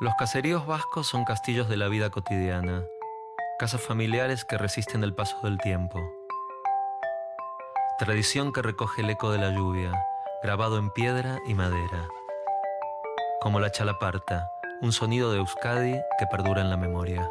Los caseríos vascos son castillos de la vida cotidiana, casas familiares que resisten el paso del tiempo. Tradición que recoge el eco de la lluvia, grabado en piedra y madera. Como la chalaparta, un sonido de Euskadi que perdura en la memoria.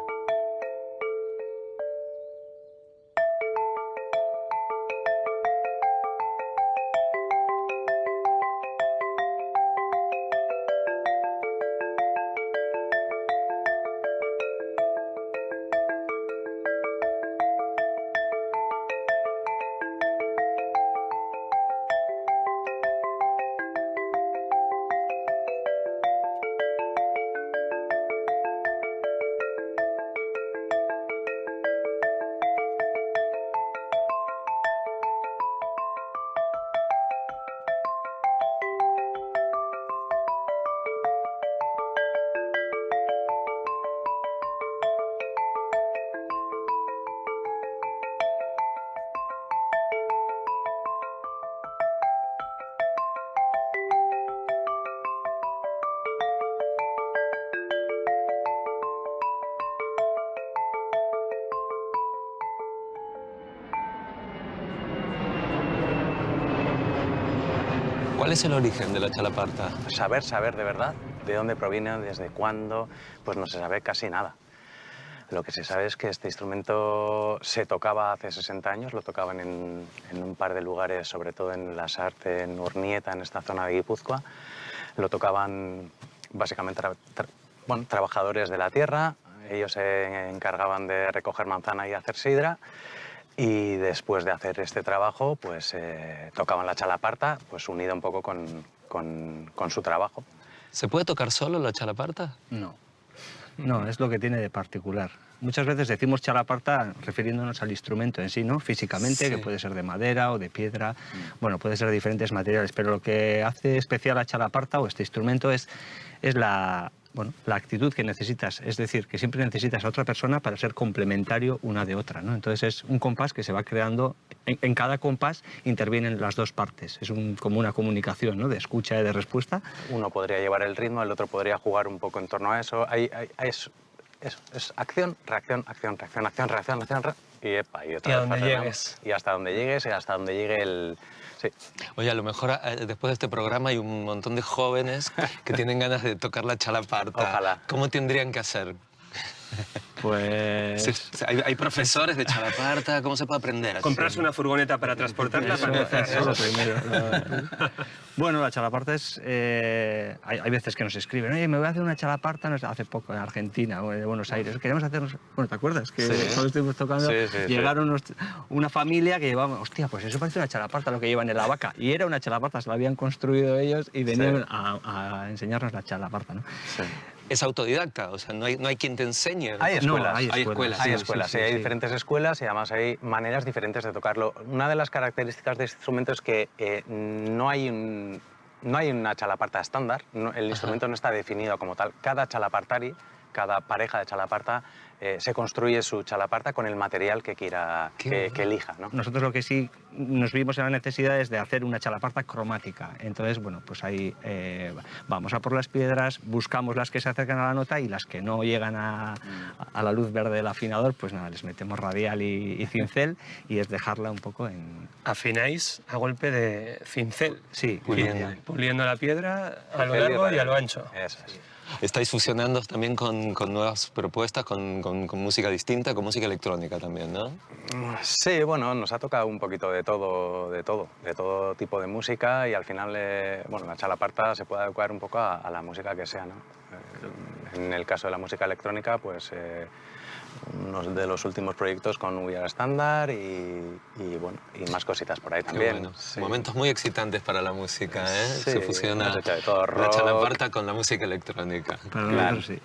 ¿Cuál es el origen de la chalaparta? Saber de verdad de dónde proviene, desde cuándo, pues no se sabe casi nada. Lo que se sabe es que este instrumento se tocaba hace 60 años, lo tocaban en un par de lugares, sobre todo en Lasarte, en Urnieta, en esta zona de Guipúzcoa. Lo tocaban básicamente trabajadores de la tierra, ellos se encargaban de recoger manzana y hacer sidra. Y después de hacer este trabajo, pues tocaban la chalaparta, pues unida un poco con su trabajo. ¿Se puede tocar solo la chalaparta? No. No, es lo que tiene de particular. Muchas veces decimos chalaparta refiriéndonos al instrumento en sí, ¿no? Físicamente, sí, que puede ser de madera o de piedra, bueno, puede ser de diferentes materiales, pero lo que hace especial a chalaparta o este instrumento es la actitud que necesitas, es decir, que siempre necesitas a otra persona para ser complementario una de otra, ¿no? Entonces es un compás que se va creando, en cada compás intervienen las dos partes, es como una comunicación, ¿no? De escucha y de respuesta. Uno podría llevar el ritmo, el otro podría jugar un poco en torno a eso. Es acción, reacción, acción, reacción, acción, reacción, acción, y otra vez. Y a donde llegues. Y hasta donde llegues, y hasta donde llegue el... Sí. Oye, a lo mejor después de este programa hay un montón de jóvenes que tienen ganas de tocar la chalaparta. Ojalá. ¿Cómo tendrían que hacer? Pues... Sí, hay profesores de chalaparta, ¿cómo se puede aprender? Comprarse una furgoneta para transportarla para empezar. Eso primero. Bueno, la chalaparta es... hay veces que nos escriben, oye, me voy a hacer una chalaparta, hace poco en Argentina o en Buenos Aires, queremos hacernos... Bueno, ¿te acuerdas? Que cuando estuvimos tocando llegaron una familia que llevaba, hostia, pues eso parece una chalaparta lo que llevan en la vaca. Y era una chalaparta, se la habían construido ellos y venían a enseñarnos la chalaparta, ¿no? Sí. Es autodidacta, o sea, no hay quien te enseñe. Hay escuelas. No, hay escuelas. Hay escuelas, hay diferentes escuelas y además hay maneras diferentes de tocarlo. Una de las características de este instrumento es que no hay una chalaparta estándar, el instrumento no está definido como tal. Cada chalapartari, cada pareja de chalaparta se construye su chalaparta con el material que quiera, que elija, ¿no? Nosotros lo que sí nos vimos en la necesidad es de hacer una chalaparta cromática. Entonces, bueno, pues ahí vamos a por las piedras, buscamos las que se acercan a la nota y las que no llegan a la luz verde del afinador, pues nada, les metemos radial y cincel y es dejarla un poco en... Afináis a golpe de cincel. Sí, puliendo la piedra a lo largo y a lo ancho. Eso es. Estáis fusionando también con nuevas propuestas, con música distinta, con música electrónica también, ¿no? Sí, bueno, nos ha tocado un poquito de todo tipo de música y al final, bueno, la chalaparta se puede adecuar un poco a la música que sea, ¿no? En el caso de la música electrónica, pues uno de los últimos proyectos con Ubiar Standard y más cositas por ahí también. Bueno. Sí. Momentos muy excitantes para la música, ¿eh? Sí, se fusiona hemos hecho de todo, la rock. chalaparta con la música electrónica. Para Claro. nosotros sí.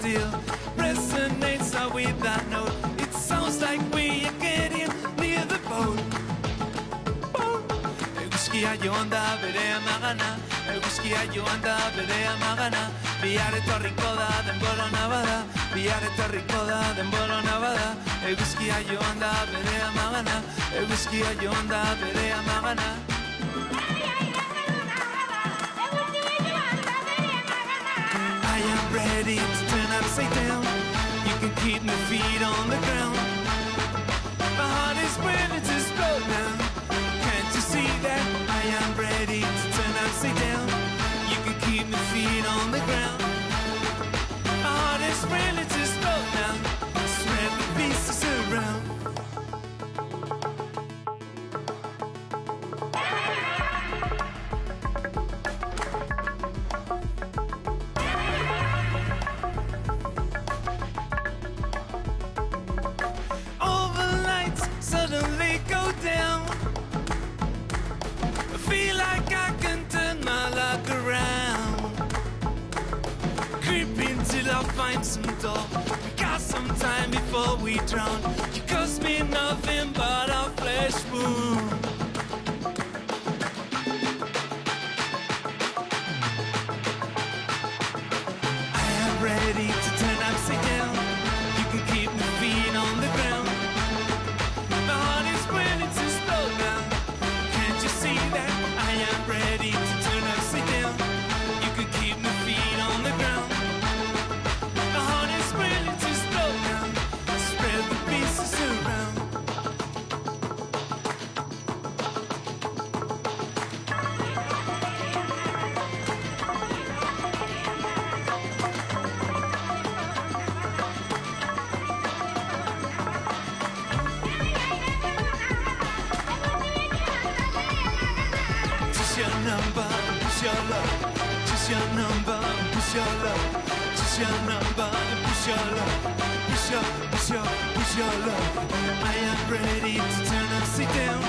still resonates with that note. It sounds like we are getting near the boat. Eguzkia joan da bere amagana, eguzkia joan da bere amagana. Bihar etorriko da denborona bada, bihar etorriko da denborona bada. Eguzkia joan da bere amagana, eguzkia joan da bere amagana. I am ready to turn upside down. You can keep my feet on the ground. My heart is ready to slow down. Can't you see that? I am ready to turn upside down. You can keep my feet on the ground. My heart is ready to slow down. Spread the pieces around. All the lights suddenly go down. I feel like I can turn my luck around. Creeping till I find some door. We got some time before we drown. You cost me nothing but a flesh wound. I am ready to turn upside down. You can keep my feet on the ground. My heart is ready to slow down. Can't you see that? I am ready to turn upside down. You can keep my feet on the ground. My heart is ready to slow down. Spread the pieces around. Just your number, push your love. Just your number, push your love. Just your number, push your love. Push your love. I am ready to turn upside down.